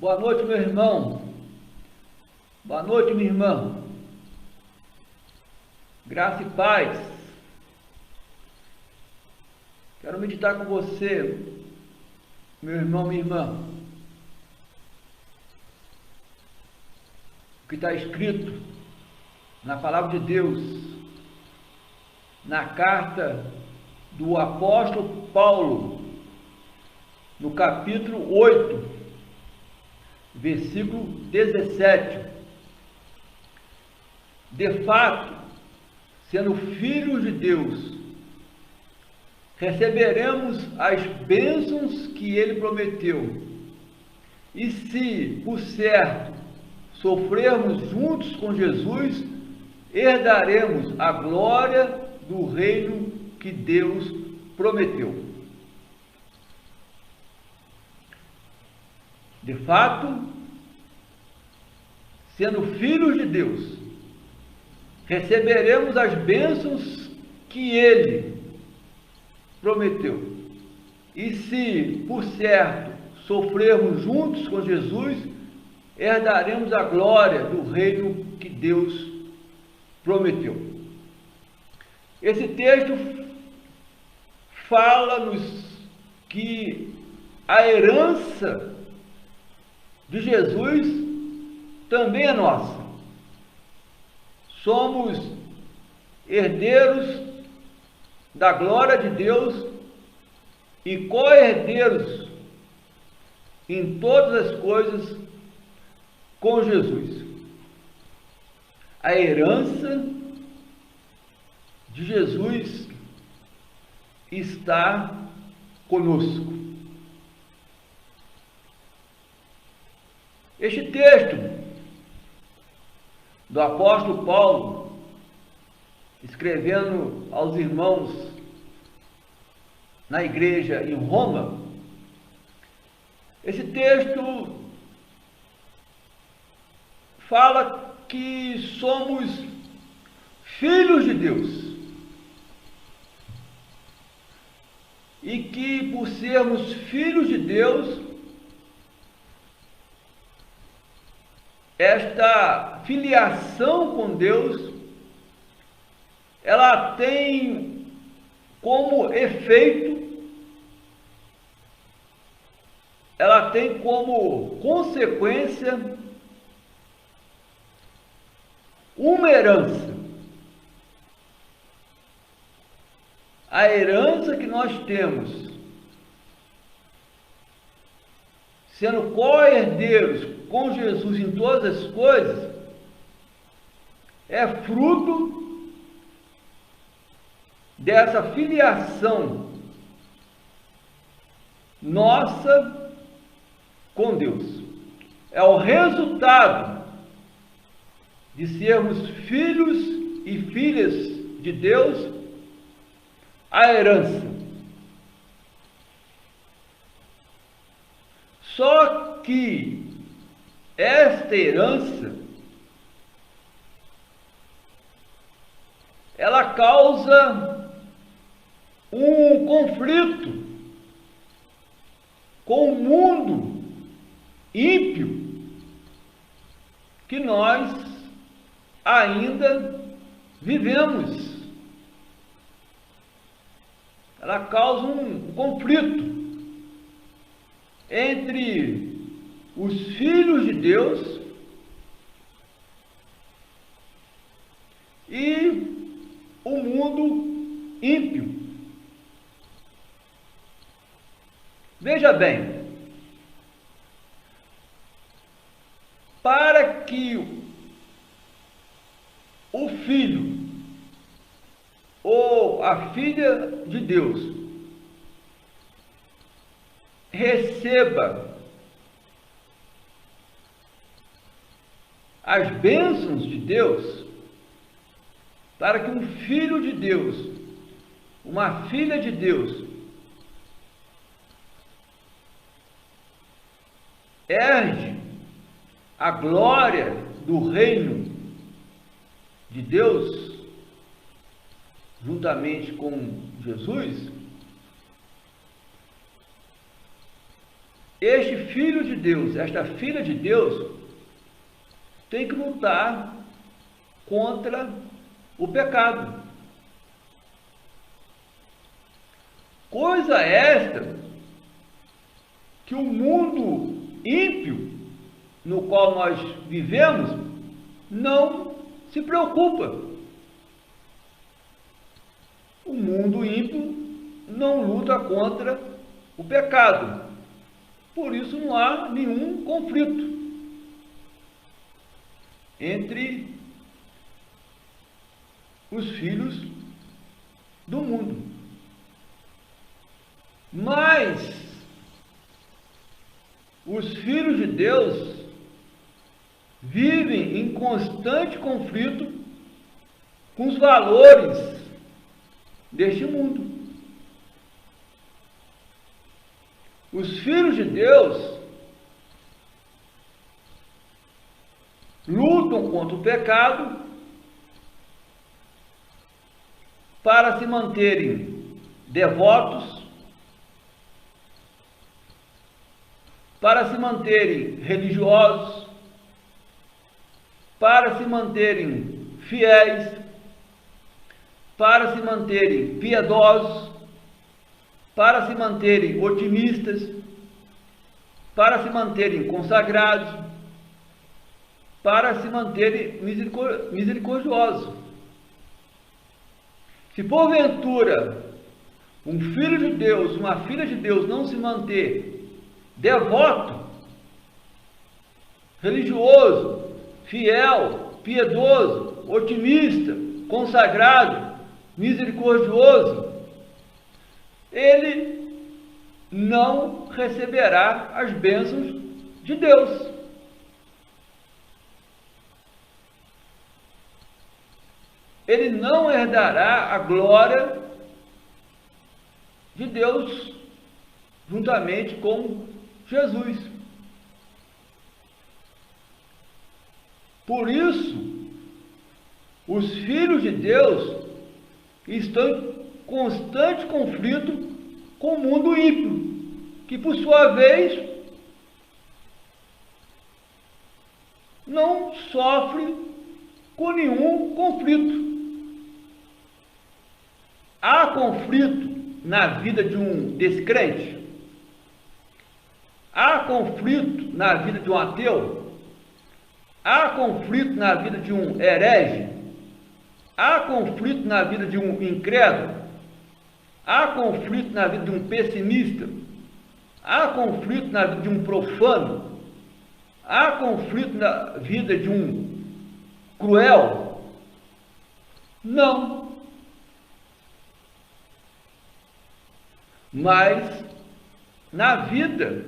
Boa noite, meu irmão. Boa noite, minha irmã. Graça e paz. Quero meditar com você, meu irmão, minha irmã. O que está escrito na palavra de Deus, na carta do apóstolo Paulo, no capítulo 8, versículo 17. De fato, sendo filhos de Deus, receberemos as bênçãos que ele prometeu. E se, por certo, sofrermos juntos com Jesus, herdaremos a glória do reino que Deus prometeu. De fato, sendo filhos de Deus, receberemos as bênçãos que ele prometeu. E se, por certo, sofrermos juntos com Jesus, herdaremos a glória do reino que Deus prometeu. Esse texto fala-nos que a herança de Jesus também é nossa. Somos herdeiros da glória de Deus e co-herdeiros em todas as coisas com Jesus. A herança de Jesus está conosco. Este texto do apóstolo Paulo, escrevendo aos irmãos na igreja em Roma, esse texto fala que somos filhos de Deus e que, por sermos filhos de Deus, esta filiação com Deus, ela tem como efeito, ela tem como consequência uma herança. A herança que nós temos, sendo co-herdeiros com Jesus em todas as coisas, é fruto dessa filiação nossa com Deus. É o resultado de sermos filhos e filhas de Deus, a herança. Só que esta herança, ela causa um conflito com o mundo ímpio que nós ainda vivemos. Ela causa um conflito entre os filhos de Deus e o mundo ímpio. Veja bem, para que o filho ou a filha de Deus receba as bênçãos de Deus, para que um filho de Deus, uma filha de Deus, herde a glória do reino de Deus, juntamente com Jesus, este filho de Deus, esta filha de Deus, tem que lutar contra o pecado. Coisa esta que o mundo ímpio no qual nós vivemos não se preocupa. O mundo ímpio não luta contra o pecado. Por isso não há nenhum conflito entre os filhos do mundo. Mas os filhos de Deus vivem em constante conflito com os valores deste mundo. Os filhos de Deus lutam contra o pecado para se manterem devotos, para se manterem religiosos, para se manterem fiéis, para se manterem piedosos, para se manterem otimistas, para se manterem consagrados, para se manterem misericordiosos. Se porventura um filho de Deus, uma filha de Deus não se manter devoto, religioso, fiel, piedoso, otimista, consagrado, misericordioso, ele não receberá as bênçãos de Deus. Ele não herdará a glória de Deus juntamente com Jesus. Por isso, os filhos de Deus estão em constante conflito com o mundo ímpio, que por sua vez não sofre com nenhum conflito. Há conflito na vida de um descrente? Há conflito na vida de um ateu? Há conflito na vida de um herege? Há conflito na vida de um incrédulo? Há conflito na vida de um pessimista? Há conflito na vida de um profano? Há conflito na vida de um cruel? Não. Mas na vida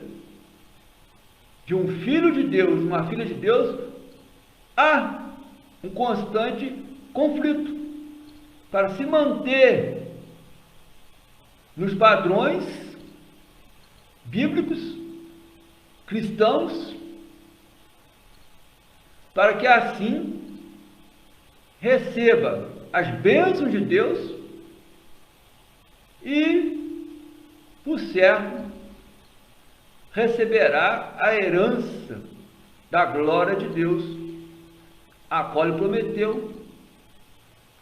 de um filho de Deus, uma filha de Deus, há um constante conflito para se manter nos padrões bíblicos, cristãos, para que assim receba as bênçãos de Deus e, por certo, receberá a herança da glória de Deus, a qual ele prometeu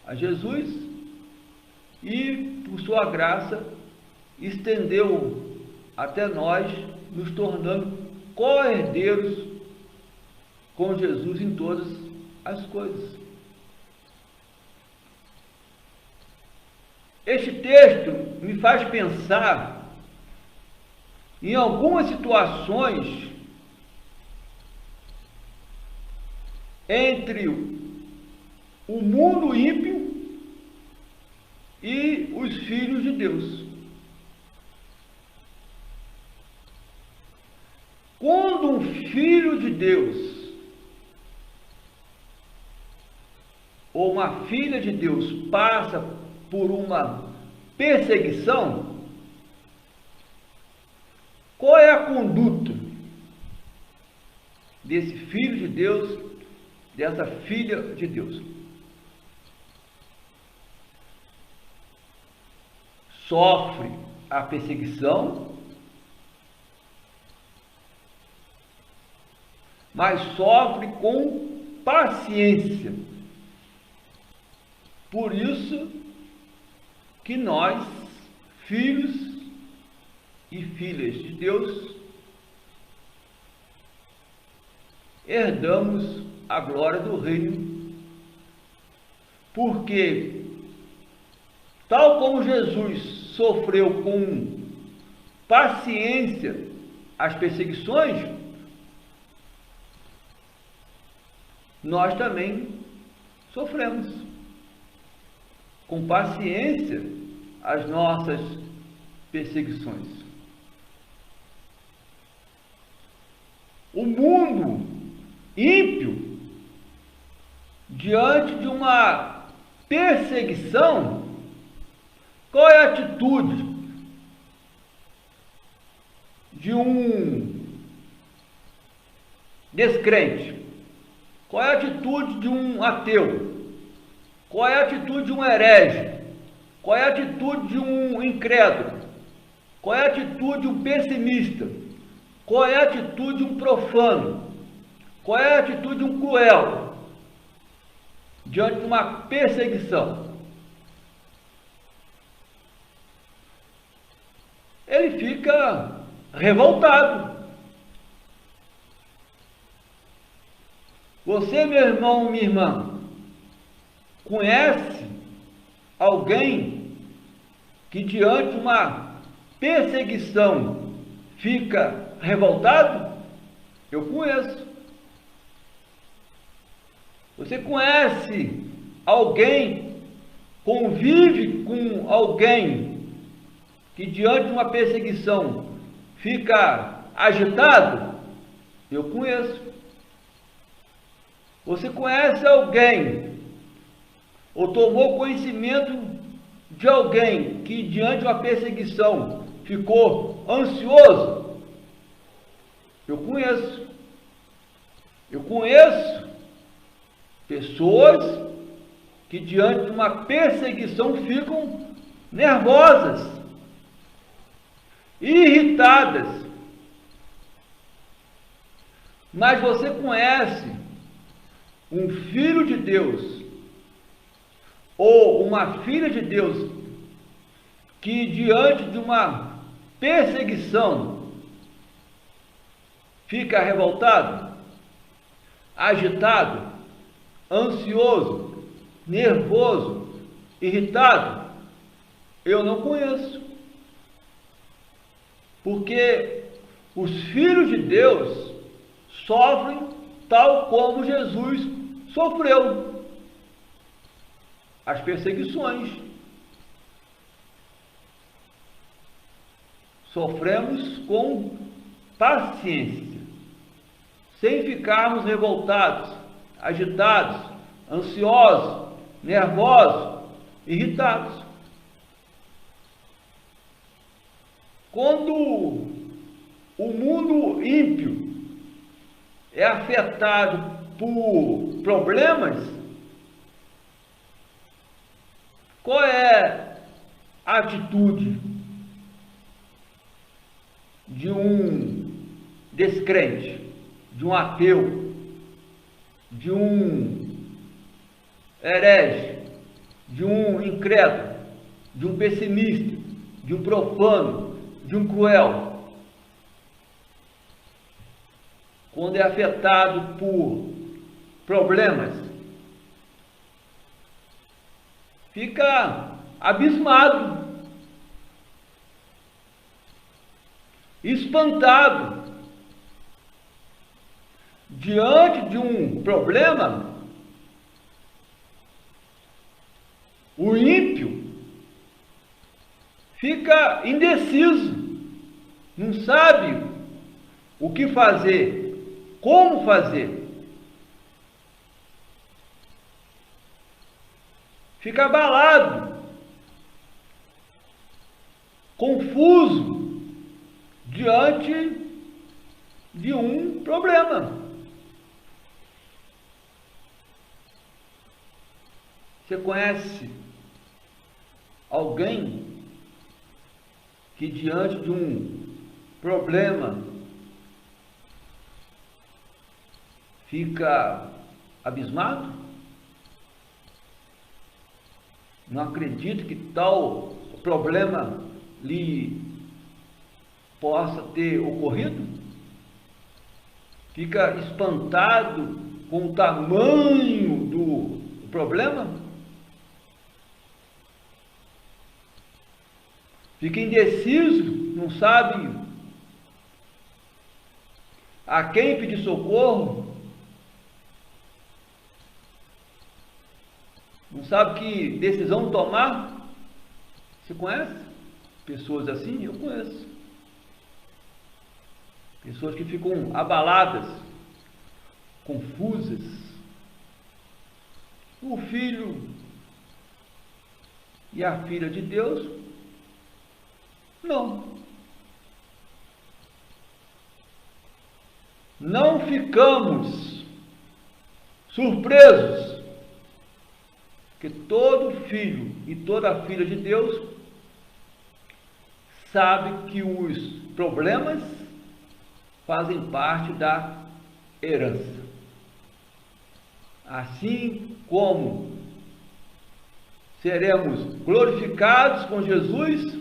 a Jesus e, por sua graça, estendeu até nós, nos tornando co-herdeiros com Jesus em todas as coisas. Este texto me faz pensar em algumas situações entre o mundo ímpio e os filhos de Deus. Quando um filho de Deus ou uma filha de Deus passa por uma perseguição, qual é a conduta desse filho de Deus, dessa filha de Deus? Sofre a perseguição mas sofre com paciência. Por isso que nós, filhos e filhas de Deus, herdamos a glória do reino, porque tal como Jesus sofreu com paciência as perseguições, nós também sofremos com paciência as nossas perseguições. O mundo ímpio, diante de uma perseguição, qual é a atitude de um descrente? Qual é a atitude de um ateu? Qual é a atitude de um herege? Qual é a atitude de um incrédulo? Qual é a atitude de um pessimista? Qual é a atitude de um profano? Qual é a atitude de um cruel diante de uma perseguição? Ele fica revoltado. Você, meu irmão, minha irmã, conhece alguém que diante de uma perseguição fica revoltado? Eu conheço. Você conhece alguém, convive com alguém que diante de uma perseguição fica agitado? Eu conheço. Você conhece alguém ou tomou conhecimento de alguém que diante de uma perseguição ficou ansioso? Eu conheço. Eu conheço pessoas que diante de uma perseguição ficam nervosas, irritadas. Mas você conhece um filho de Deus ou uma filha de Deus que diante de uma perseguição fica revoltado, agitado, ansioso, nervoso, irritado? Eu não conheço. Porque os filhos de Deus sofrem tal como Jesus sofreu as perseguições. Sofremos com paciência, sem ficarmos revoltados, agitados, ansiosos, nervosos, irritados. Quando o mundo ímpio é afetado por problemas, qual é a atitude de um descrente, de um ateu, de um herege, de um incrédulo, de um pessimista, de um profano, de um cruel? Quando é afetado por problemas, fica abismado, espantado. Diante de um problema, o ímpio fica indeciso, não sabe o que fazer, como fazer. Fica abalado, confuso diante de um problema. Você conhece alguém que diante de um problema fica abismado, não acredita que tal problema lhe possa ter ocorrido, fica espantado com o tamanho do problema, fica indeciso, não sabe a quem pedir socorro, não sabe que decisão tomar. Você conhece pessoas assim? Eu conheço. Pessoas que ficam abaladas, confusas. O filho e a filha de Deus, não ficamos surpresos, que todo filho e toda filha de Deus sabe que os problemas fazem parte da herança. Assim como seremos glorificados com Jesus,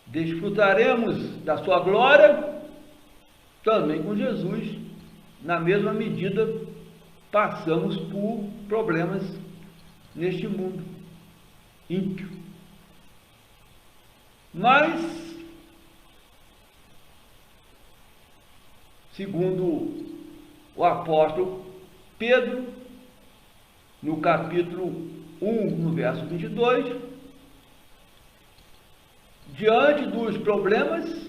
desfrutaremos da sua glória também com Jesus, na mesma medida passamos por problemas neste mundo ímpio. Mas, segundo o apóstolo Pedro, no capítulo 1, no verso 22, diante dos problemas,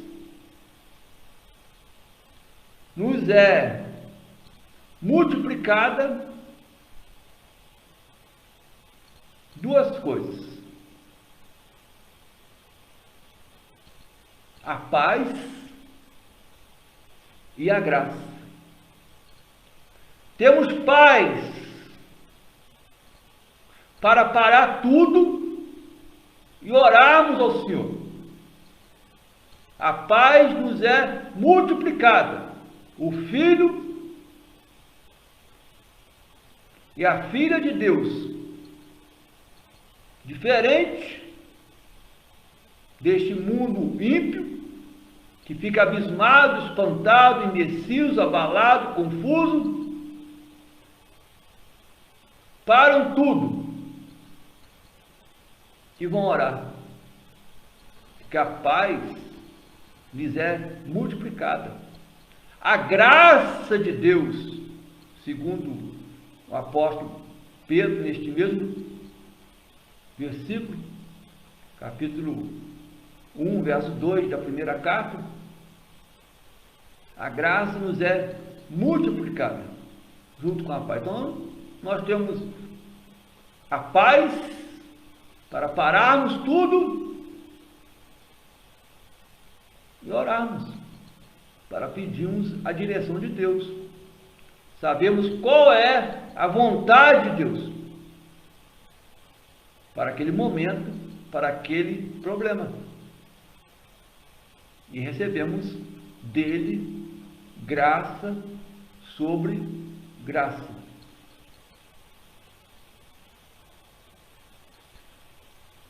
nos é multiplicada duas coisas: a paz e a graça. Temos paz para parar tudo e orarmos ao Senhor. A paz nos é multiplicada. O Filho e a filha de Deus, diferente deste mundo ímpio, que fica abismado, espantado, indeciso, abalado, confuso, param tudo e vão orar, porque a paz lhes é multiplicada. A graça de Deus, segundo o apóstolo Pedro, neste mesmo versículo, capítulo 1, verso 2 da primeira carta, a graça nos é multiplicada junto com a paz. Então, nós temos a paz para pararmos tudo e orarmos, para pedirmos a direção de Deus. Sabemos qual é a vontade de Deus para aquele momento, para aquele problema. E recebemos dele graça sobre graça.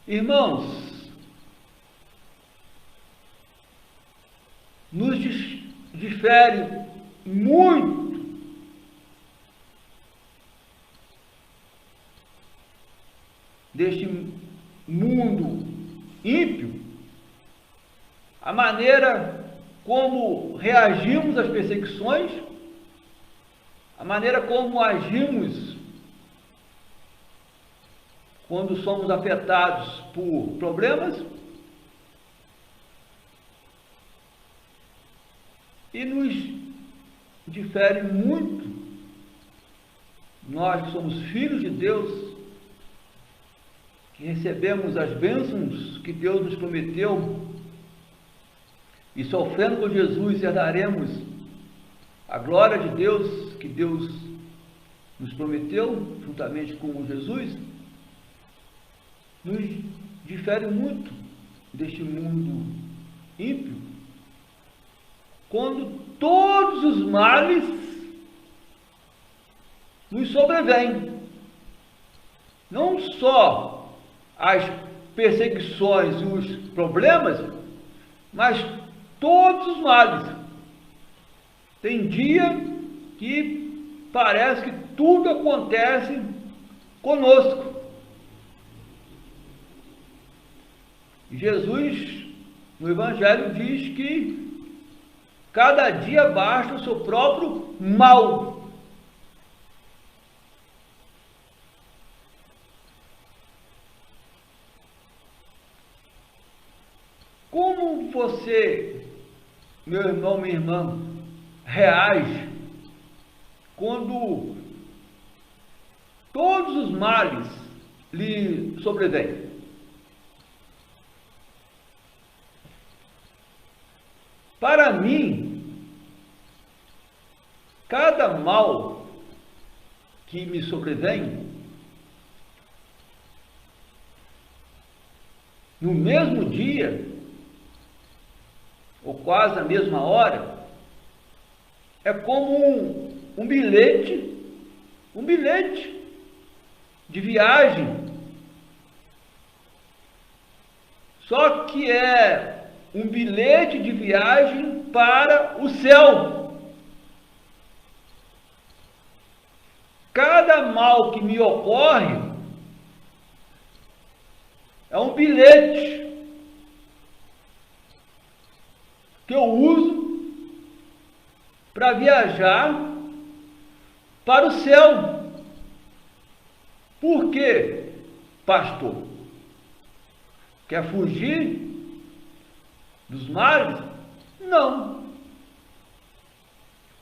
Irmãos, nos difere muito deste mundo ímpio a maneira como reagimos às perseguições, a maneira como agimos quando somos afetados por problemas, e nos difere muito, nós que somos filhos de Deus, que recebemos as bênçãos que Deus nos prometeu, e sofrendo com Jesus herdaremos a glória de Deus que Deus nos prometeu, juntamente com Jesus, nos difere muito deste mundo ímpio, quando todos os males nos sobrevém. Não só as perseguições e os problemas, mas todos os males. Tem dia que parece que tudo acontece conosco. Jesus, no Evangelho, diz que cada dia basta o seu próprio mal. Como você, meu irmão, minha irmã, reage quando todos os males lhe sobrevêm? Para mim, cada mal que me sobrevém, no mesmo dia, ou quase na mesma hora, é como um bilhete de viagem. Só que é um bilhete de viagem para o céu. Cada mal que me ocorre é um bilhete que eu uso para viajar para o céu. Por quê, pastor? Quer fugir dos males? Não.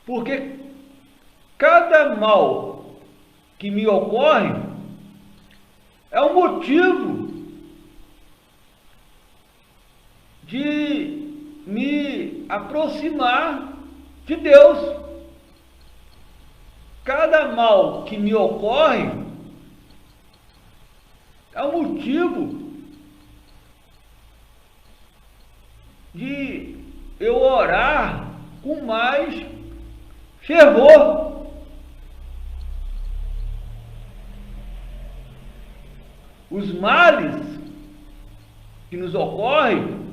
Porque cada mal que me ocorre é um motivo de me aproximar de Deus. Cada mal que me ocorre é um motivo de eu orar com mais fervor. Os males que nos ocorrem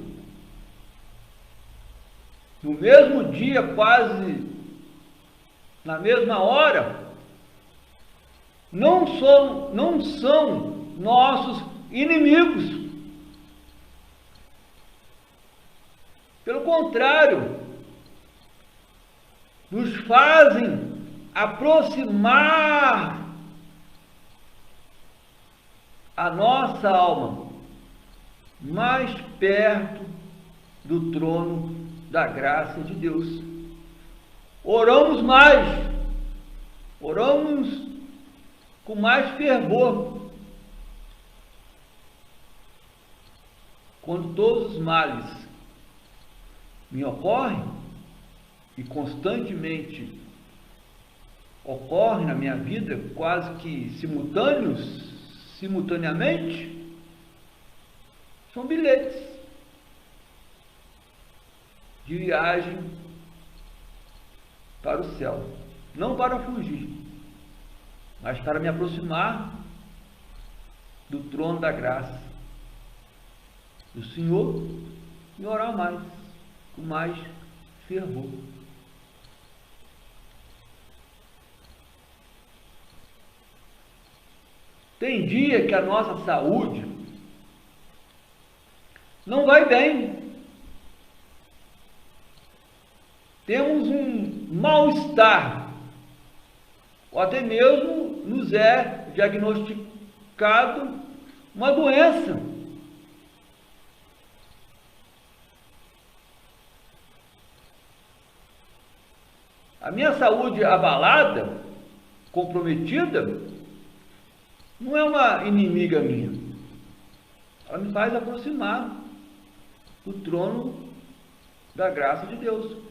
no mesmo dia, quase na mesma hora, não são nossos inimigos. Pelo contrário, nos fazem aproximar a nossa alma mais perto do trono da graça de Deus. Oramos mais, oramos com mais fervor. Quando todos os males me ocorrem, e constantemente ocorrem na minha vida, quase que simultaneamente, são bilhetes de viagem para o céu, não para fugir, mas para me aproximar do trono da graça do Senhor e orar mais, com mais fervor. Tem dia que a nossa saúde não vai bem. Temos um mal-estar, ou até mesmo nos é diagnosticado uma doença. A minha saúde abalada, comprometida, não é uma inimiga minha. Ela me faz aproximar do trono da graça de Deus.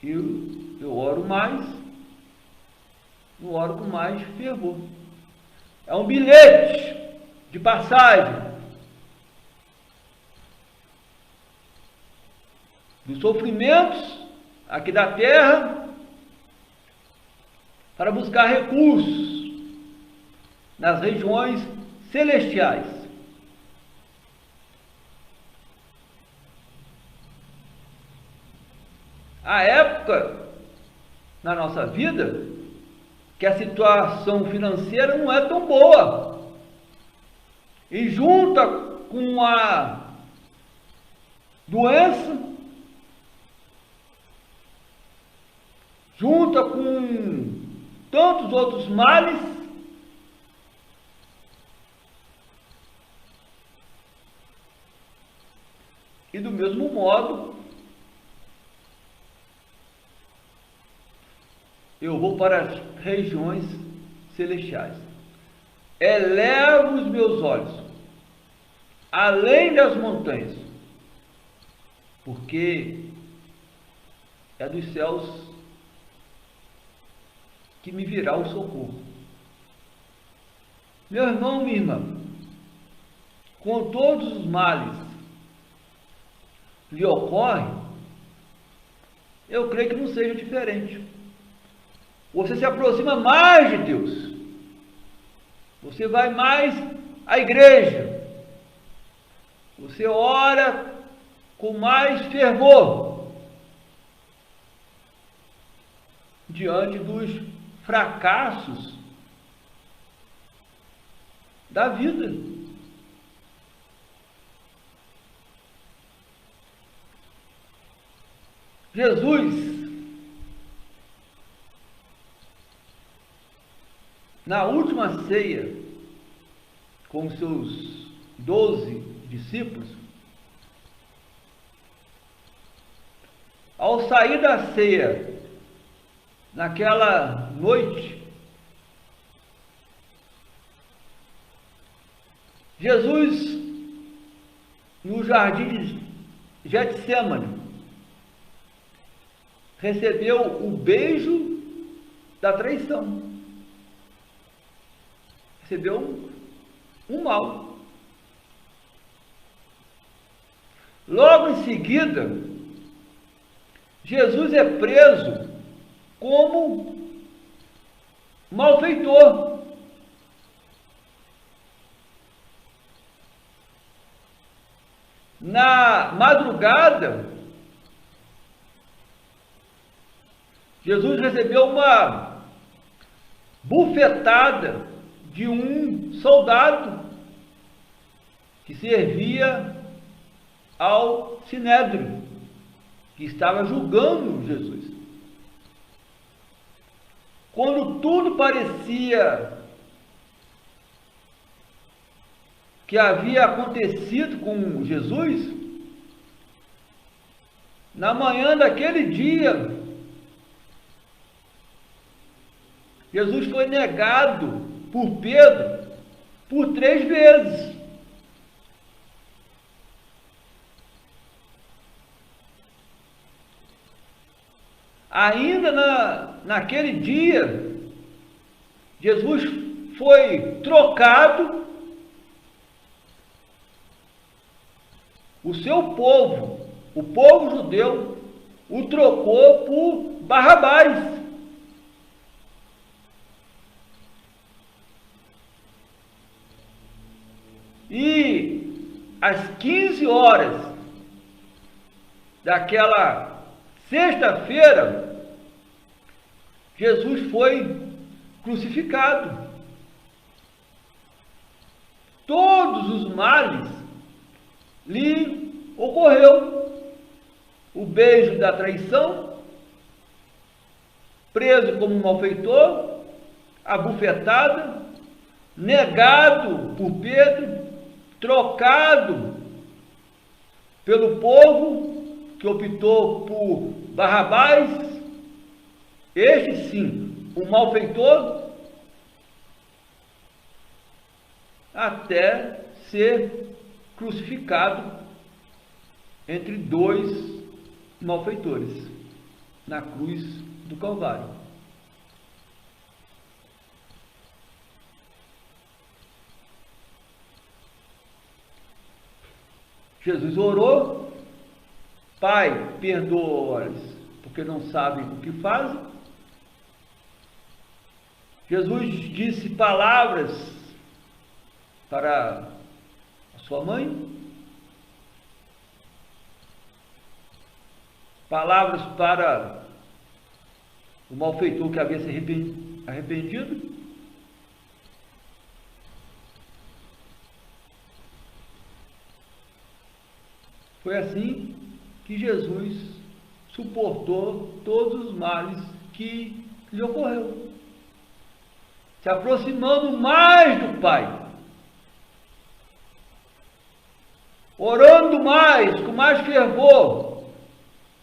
Eu oro mais, eu oro com mais fervor. É um bilhete de passagem dos sofrimentos aqui da terra para buscar recursos nas regiões celestiais. Há época na nossa vida que a situação financeira não é tão boa, e junta com a doença, junta com tantos outros males, e do mesmo modo eu vou para as regiões celestiais. Elevo os meus olhos além das montanhas, porque é dos céus que me virá o socorro. Meu irmão, minha irmã, com todos os males lhe ocorrem, eu creio que não seja diferente. Você se aproxima mais de Deus, você vai mais à igreja, você ora com mais fervor diante dos fracassos da vida. Jesus, na última ceia, com os seus 12 discípulos, ao sair da ceia, naquela noite, Jesus, no jardim de Getsêmani, recebeu o beijo da traição. Recebeu um mal. Logo em seguida, Jesus é preso como malfeitor. Na madrugada, Jesus recebeu uma bufetada de um soldado que servia ao Sinédrio, que estava julgando Jesus. Quando tudo parecia que havia acontecido com Jesus, na manhã daquele dia, Jesus foi negado por Pedro por 3 vezes. Ainda naquele dia, Jesus foi trocado, o seu povo, o povo judeu, o trocou por Barrabás. E às 15 horas daquela sexta-feira, Jesus foi crucificado. Todos os males lhe ocorreu. O beijo da traição, preso como um malfeitor, a bufetada, negado por Pedro, trocado pelo povo que optou por Barrabás, este sim, o malfeitor, até ser crucificado entre 2 malfeitores na cruz do Calvário. Jesus orou: Pai, perdoa-lhes, porque não sabem o que fazem. Jesus disse palavras para a sua mãe, palavras para o malfeitor que havia se arrependido. Foi assim que Jesus suportou todos os males que lhe ocorreu, se aproximando mais do Pai, orando mais, com mais fervor,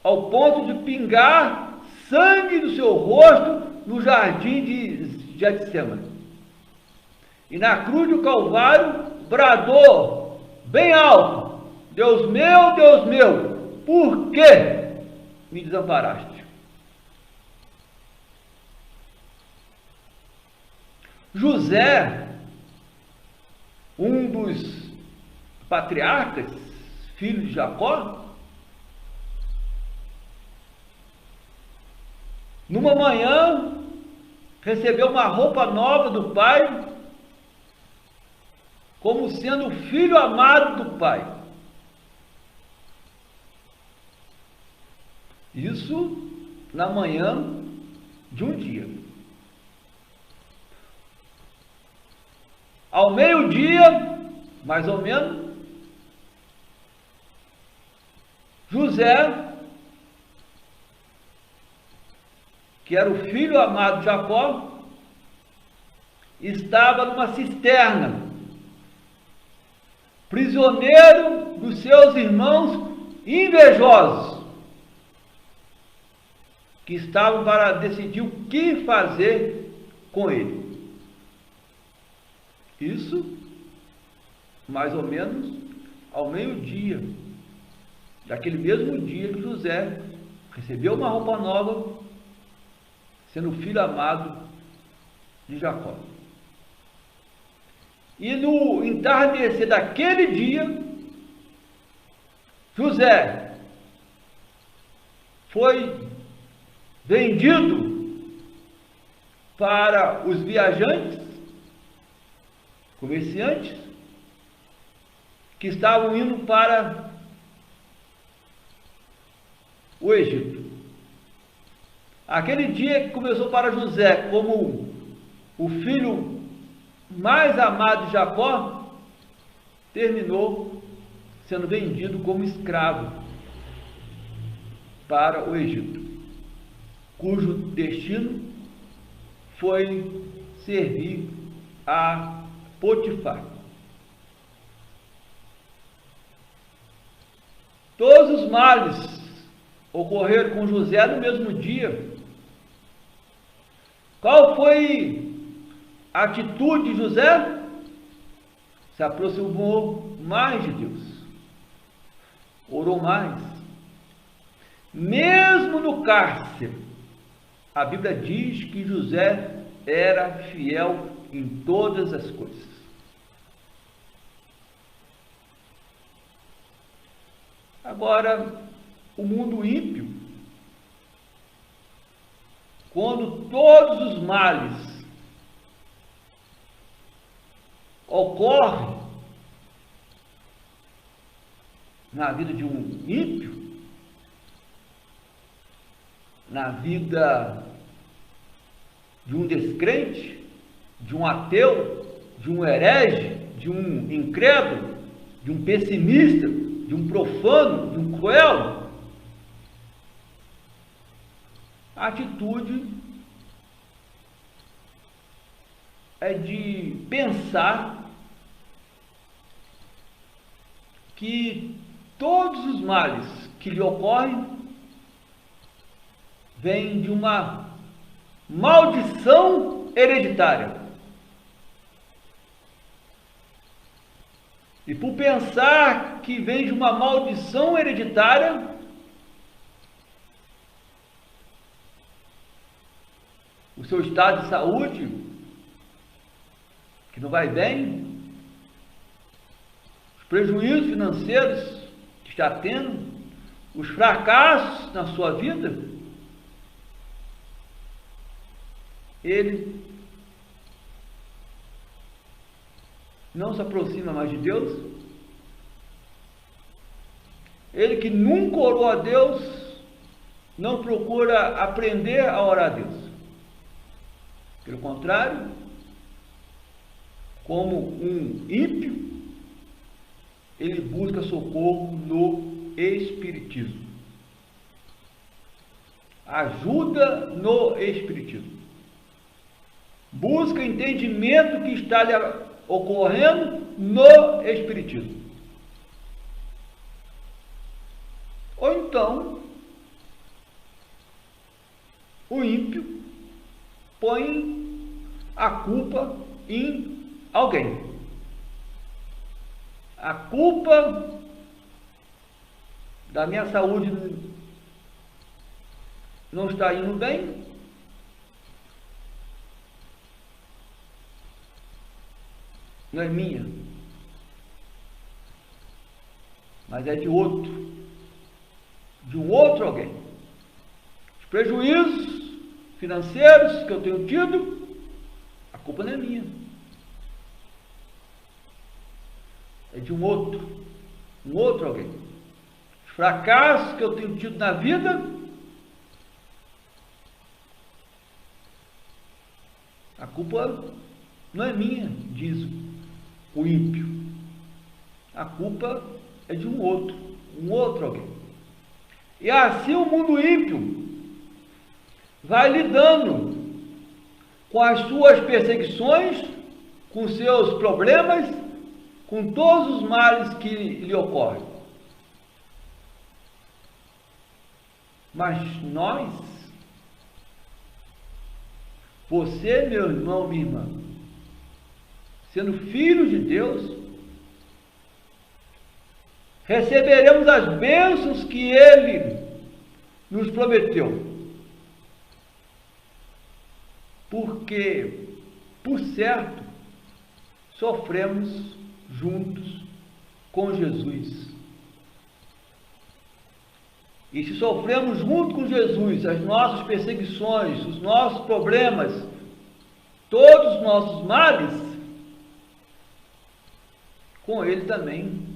ao ponto de pingar sangue do seu rosto no jardim de Getsemane. E na cruz do Calvário bradou bem alto: Deus meu, por que me desamparaste? José, um dos patriarcas, filho de Jacó, numa manhã recebeu uma roupa nova do pai, como sendo o filho amado do pai. Isso na manhã de um dia. Ao meio-dia, mais ou menos, José, que era o filho amado de Jacó, estava numa cisterna, prisioneiro dos seus irmãos invejosos, que estavam para decidir o que fazer com ele. Isso, mais ou menos, ao meio-dia, daquele mesmo dia que José recebeu uma roupa nova, sendo o filho amado de Jacó. E no entardecer daquele dia, José foi vendido para os viajantes, comerciantes, que estavam indo para o Egito. Aquele dia que começou para José como o filho mais amado de Jacó, terminou sendo vendido como escravo para o Egito, cujo destino foi servir a Potifar. Todos os males ocorreram com José no mesmo dia. Qual foi a atitude de José? Se aproximou mais de Deus, orou mais. Mesmo no cárcere, a Bíblia diz que José era fiel em todas as coisas. Agora, o mundo ímpio, quando todos os males ocorrem na vida de um ímpio, na vida de um descrente, de um ateu, de um herege, de um incrédulo, de um pessimista, de um profano, de um cruel, a atitude é de pensar que todos os males que lhe ocorrem vêm de uma maldição hereditária. E por pensar que vem de uma maldição hereditária, o seu estado de saúde, que não vai bem, os prejuízos financeiros que está tendo, os fracassos na sua vida, ele não se aproxima mais de Deus. Ele que nunca orou a Deus, não procura aprender a orar a Deus. Pelo contrário, como um ímpio, ele busca socorro no Espiritismo. Ajuda no Espiritismo. Busca entendimento que está lhe ocorrendo no Espiritismo. Ou então, o ímpio põe a culpa em alguém. A culpa da minha saúde não está indo bem, não é minha, mas é de outro, de um outro alguém. Os prejuízos financeiros que eu tenho tido, a culpa não é minha, é de um outro alguém. Os fracassos que eu tenho tido na vida, a culpa não é minha, diz o ímpio. A culpa é de um outro alguém. E assim o mundo ímpio vai lidando com as suas perseguições, com seus problemas, com todos os males que lhe ocorrem. Mas nós, você, meu irmão, minha irmã, sendo filhos de Deus, receberemos as bênçãos que Ele nos prometeu. Porque, por certo, sofremos juntos com Jesus. E se sofremos junto com Jesus as nossas perseguições, os nossos problemas, todos os nossos males, com Ele também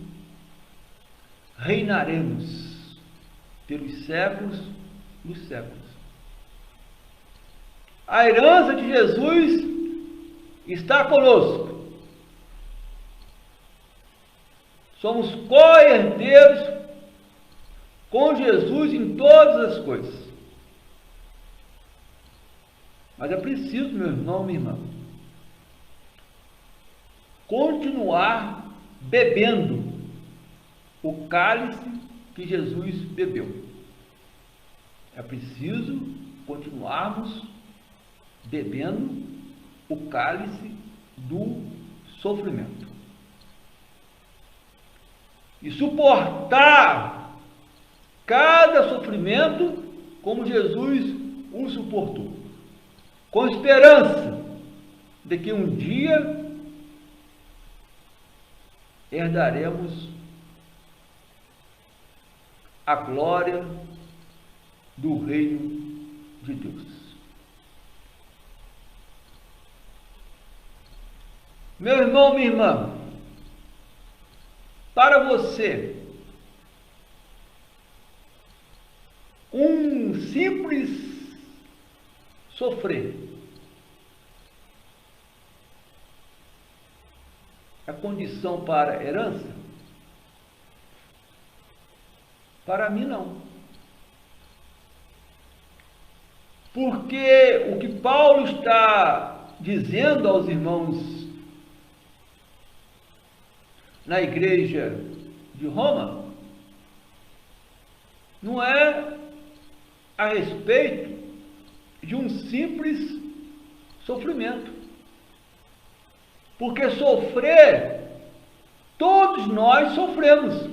reinaremos pelos séculos dos séculos. A herança de Jesus está conosco. Somos co-herdeiros com Jesus em todas as coisas. Mas é preciso, meu irmão, minha irmã, continuar bebendo o cálice que Jesus bebeu. É preciso continuarmos bebendo o cálice do sofrimento. E suportar cada sofrimento como Jesus o suportou, com esperança de que um dia herdaremos a glória do reino de Deus. Meu irmão, minha irmã, para você, um simples sofrer é condição para herança? Para mim, não. Porque o que Paulo está dizendo aos irmãos na igreja de Roma não é a respeito de um simples sofrimento. Porque sofrer, todos nós sofremos.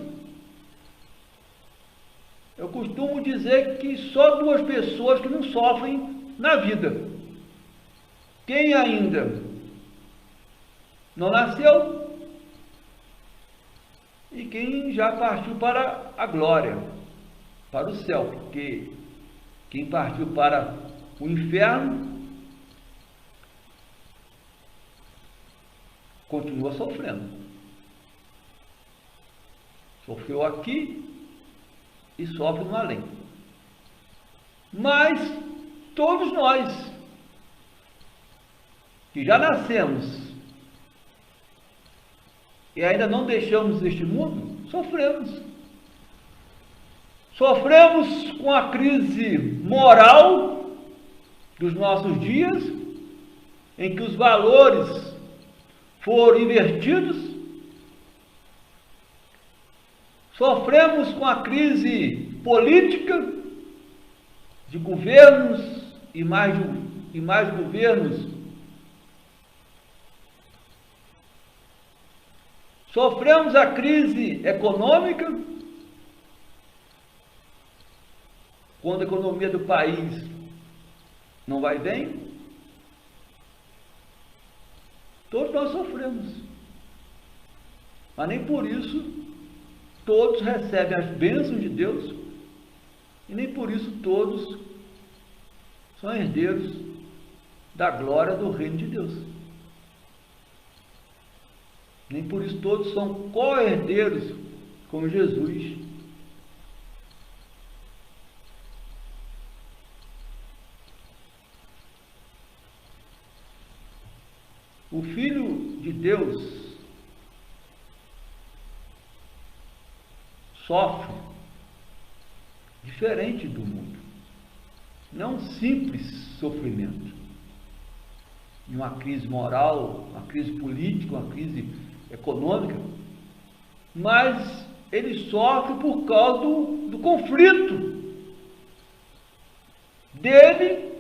Eu costumo dizer que só duas pessoas que não sofrem na vida: quem ainda não nasceu e quem já partiu para a glória, para o céu. Porque quem partiu para o inferno continua sofrendo. Sofreu aqui e sofre no além. Mas todos nós que já nascemos e ainda não deixamos este mundo, sofremos. Sofremos com a crise moral dos nossos dias, em que os valores foram invertidos. Sofremos com a crise política de governos e mais governos. Sofremos a crise econômica, quando a economia do país não vai bem. Todos nós sofremos, mas nem por isso todos recebem as bênçãos de Deus, e nem por isso todos são herdeiros da glória do reino de Deus. Nem por isso todos são co-herdeiros com Jesus. O Filho de Deus sofre diferente do mundo. Não um simples sofrimento. Uma crise moral, uma crise política, uma crise econômica, mas ele sofre por causa do conflito dele,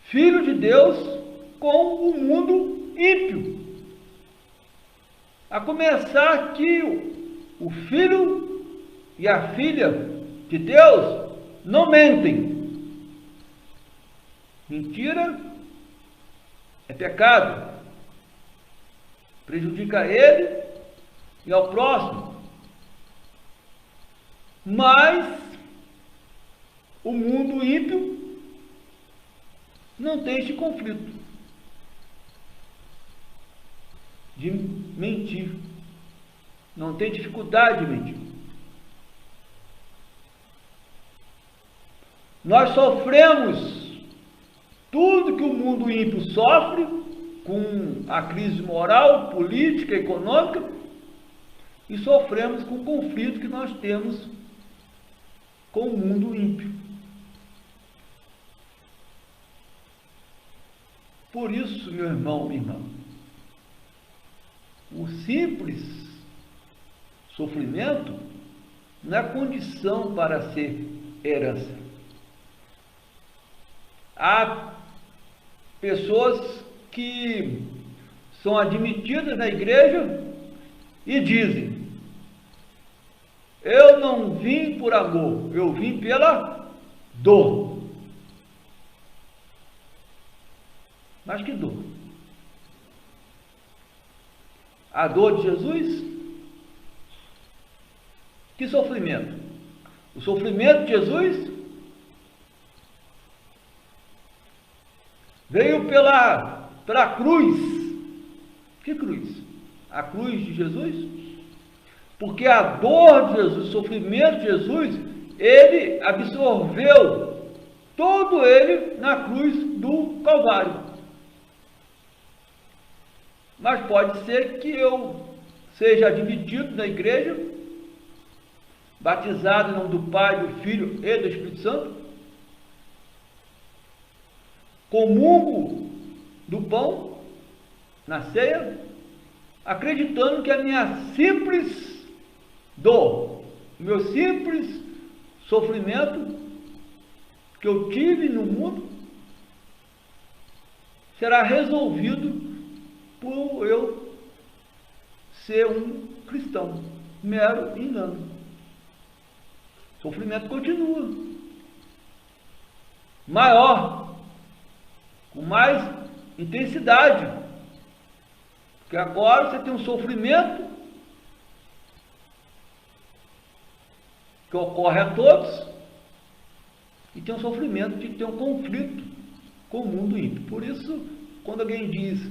Filho de Deus, com o mundo ímpio. A começar que o Filho e a Filha de Deus não mentem. Mentira é pecado. Prejudica a ele e ao próximo. Mas o mundo ímpio não tem este conflito de mentir. Não tem dificuldade de mentir. Nós sofremos tudo que o mundo ímpio sofre, com a crise moral, política, econômica, e sofremos com o conflito que nós temos com o mundo ímpio. Por isso, meu irmão, minha irmã, o simples sofrimento não é condição para ser herança. Há pessoas que são admitidas na igreja e dizem: eu não vim por amor, eu vim pela dor. Mas que dor? A dor de Jesus? Que sofrimento? O sofrimento de Jesus veio pela cruz. Que cruz? A cruz de Jesus? Porque a dor de Jesus, o sofrimento de Jesus, ele absorveu todo ele na cruz do Calvário. Mas pode ser que eu seja admitido na igreja, batizado em nome do Pai, do Filho e do Espírito Santo, comungo do pão na ceia, acreditando que a minha simples dor, o meu simples sofrimento que eu tive no mundo, será resolvido por eu ser um cristão. Mero engano. O sofrimento continua. Maior, com mais intensidade. Porque agora você tem um sofrimento que ocorre a todos, e tem um sofrimento de ter um conflito com o mundo ímpio. Por isso, quando alguém diz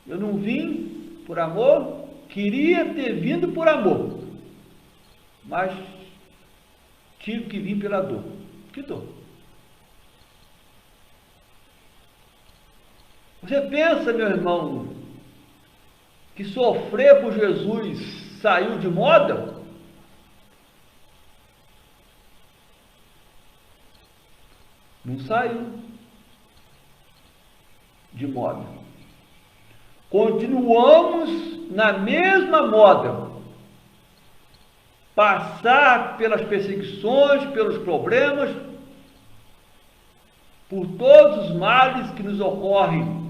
Eu não vim por amor, queria ter vindo por amor, mas tive que vir pela dor. Que dor? Você pensa, meu irmão, que sofrer por Jesus saiu de moda? Não saiu de moda. Continuamos na mesma moda. Passar pelas perseguições, pelos problemas, por todos os males que nos ocorrem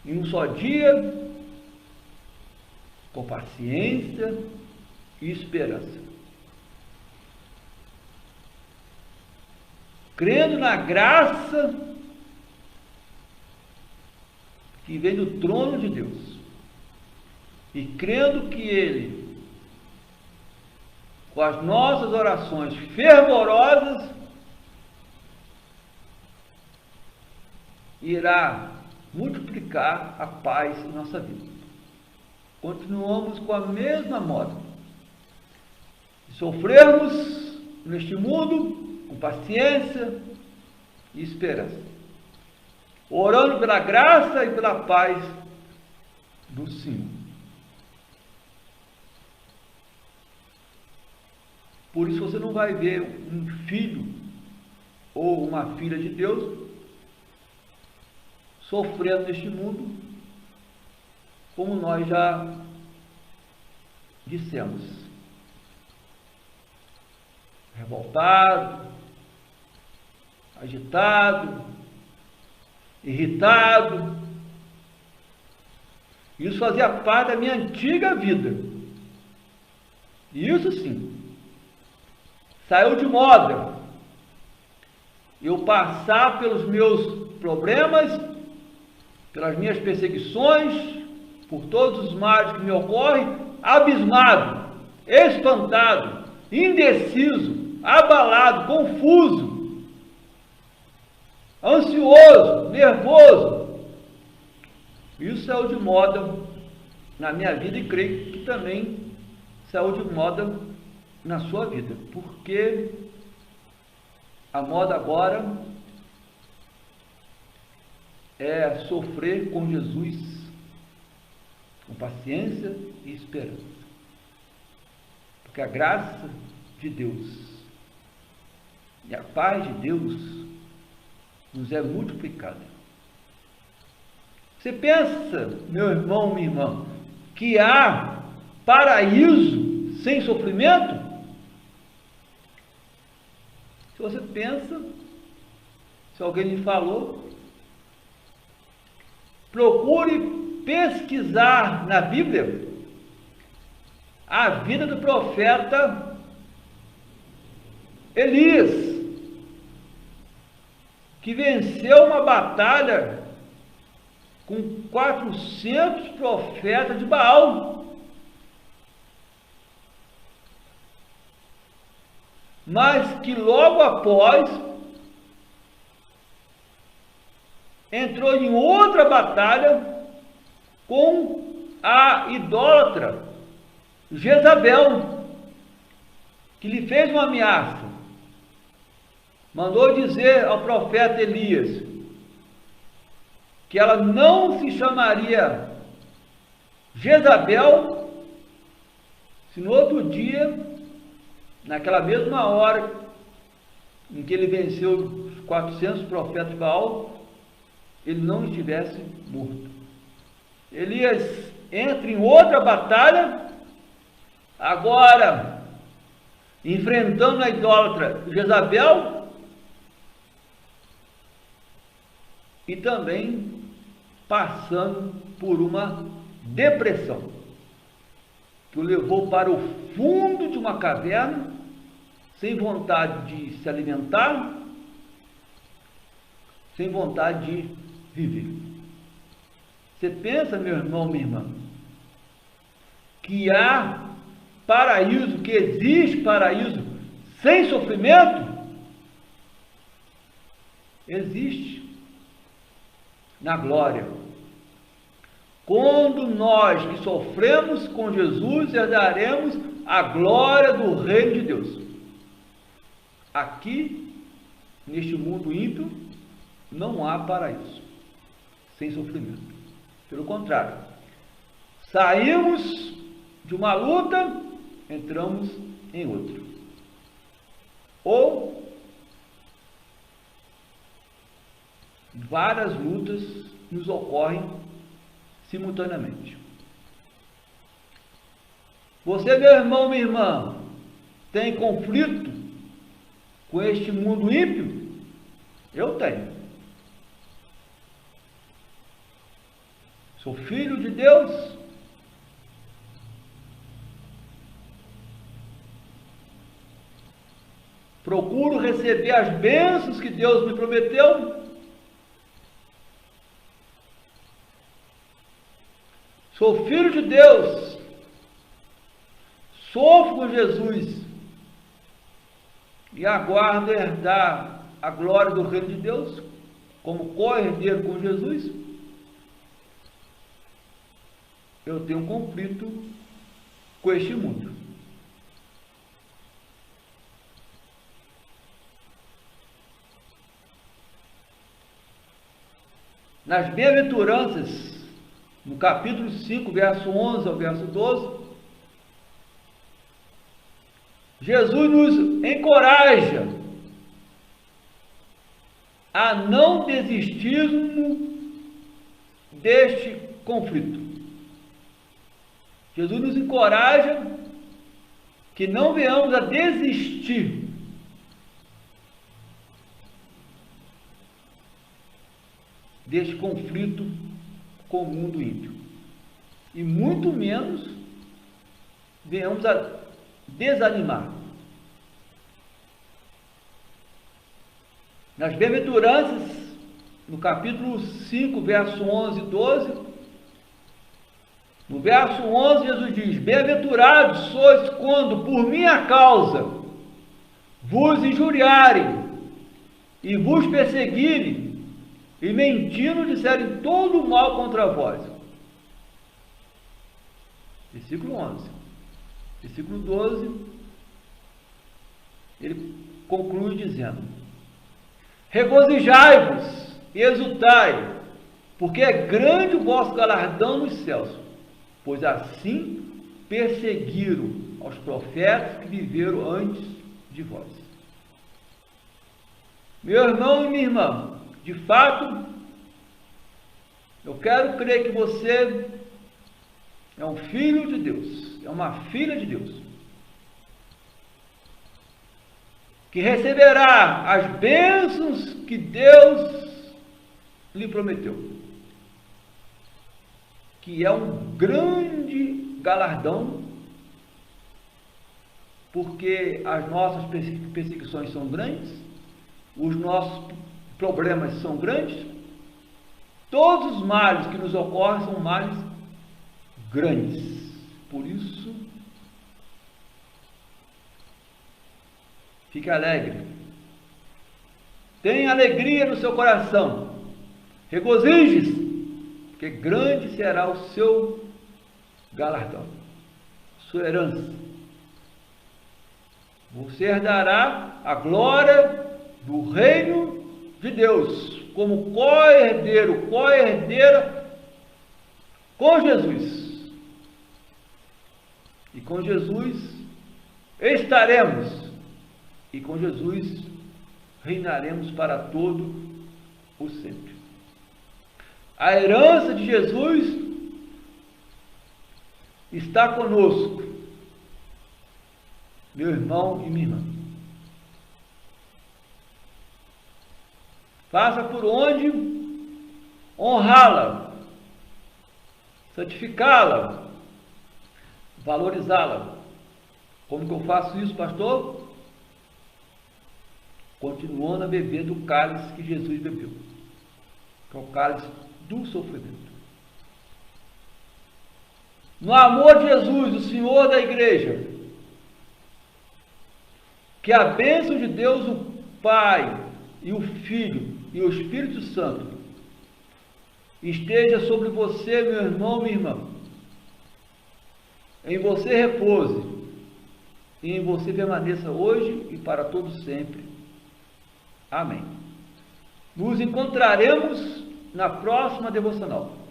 em um só dia, com paciência e esperança. Crendo na graça que vem do trono de Deus e crendo que Ele, com as nossas orações fervorosas, irá multiplicar a paz em nossa vida. Continuamos com a mesma moda. Sofrermos neste mundo com paciência e esperança, orando pela graça e pela paz do Senhor. Por isso você não vai ver um filho ou uma filha de Deus sofrendo neste mundo, como nós já dissemos, revoltado, agitado, irritado. Isso fazia parte da minha antiga vida. Isso sim, saiu de moda. Eu passar pelos meus problemas, pelas minhas perseguições, por todos os males que me ocorrem, abismado, espantado, indeciso, abalado, confuso, ansioso, nervoso. Isso saiu de moda na minha vida e creio que também saiu de moda na sua vida, porque a moda agora é sofrer com Jesus, com paciência e esperança, porque a graça de Deus e a paz de Deus nos é multiplicada. Você pensa, meu irmão, minha irmã, que há paraíso sem sofrimento? Se você pensa, se alguém lhe falou, procure pesquisar na Bíblia a vida do profeta Elias, que venceu uma batalha com 400 profetas de Baal, mas que logo após entrou em outra batalha com a idólatra Jezabel, que lhe fez uma ameaça. Mandou dizer ao profeta Elias que ela não se chamaria Jezabel se no outro dia, naquela mesma hora em que ele venceu os 400 profetas de Baal, ele não estivesse morto. Elias entra em outra batalha, agora enfrentando a idólatra Jezabel e também passando por uma depressão que o levou para o fundo de uma caverna, sem vontade de se alimentar, sem vontade de viver. Você pensa, meu irmão, minha irmã, que há paraíso, que existe paraíso sem sofrimento? Existe na glória, Quando nós que sofremos com Jesus herdaremos a glória do reino de Deus. Aqui, neste mundo ímpio, não há paraíso sem sofrimento. Pelo contrário, saímos de uma luta, entramos em outra. Ou várias lutas nos ocorrem simultaneamente. Você, meu irmão, minha irmã, tem conflito com este mundo ímpio? Eu tenho. Sou filho de Deus. Procuro receber as bênçãos que Deus me prometeu. Sou filho de Deus. Sofro com Jesus. E aguardo herdar a glória do reino de Deus, como co-herdeiro com Jesus. Eu tenho um conflito com este mundo. Nas bem-aventuranças, no capítulo 5, verso 11 ao verso 12, Jesus nos encoraja a não desistirmos deste conflito. Jesus nos encoraja que não venhamos a desistir deste conflito com o mundo ímpio. E muito menos venhamos a desanimar. Nas bem-aventuranças, no capítulo 5, verso 11 e 12, no verso 11, Jesus diz: bem-aventurados sois quando, por minha causa, vos injuriarem e vos perseguirem, e mentindo disserem todo o mal contra vós. Versículo 11. Versículo 12, ele conclui dizendo: regozijai-vos e exultai, porque é grande o vosso galardão nos céus, pois assim perseguiram aos profetas que viveram antes de vós. Meu irmão e minha irmã, de fato, eu quero crer que você é um filho de Deus, é uma filha de Deus, que receberá as bênçãos que Deus lhe prometeu, que é um grande galardão, porque as nossas perseguições são grandes, os nossos problemas são grandes, todos os males que nos ocorrem são males grandes. Por isso, fique alegre, tenha alegria no seu coração, regozije-se, porque grande será o seu galardão, sua herança. Você herdará a glória do reino de Deus, como co-herdeiro, co-herdeira com Jesus. E com Jesus estaremos, e com Jesus reinaremos para todo o sempre. A herança de Jesus está conosco, meu irmão e minha irmã. Faça por onde honrá-la, santificá-la, valorizá-la. Como que eu faço isso, pastor? Continuando a beber do cálice que Jesus bebeu, que é o cálice do sofrimento. No amor de Jesus, o Senhor da igreja, que a bênção de Deus, o Pai, e o Filho, e o Espírito Santo, esteja sobre você, meu irmão, minha irmã. Em você repouse, e em você permaneça hoje e para todo sempre. Amém. Nos encontraremos na próxima devocional.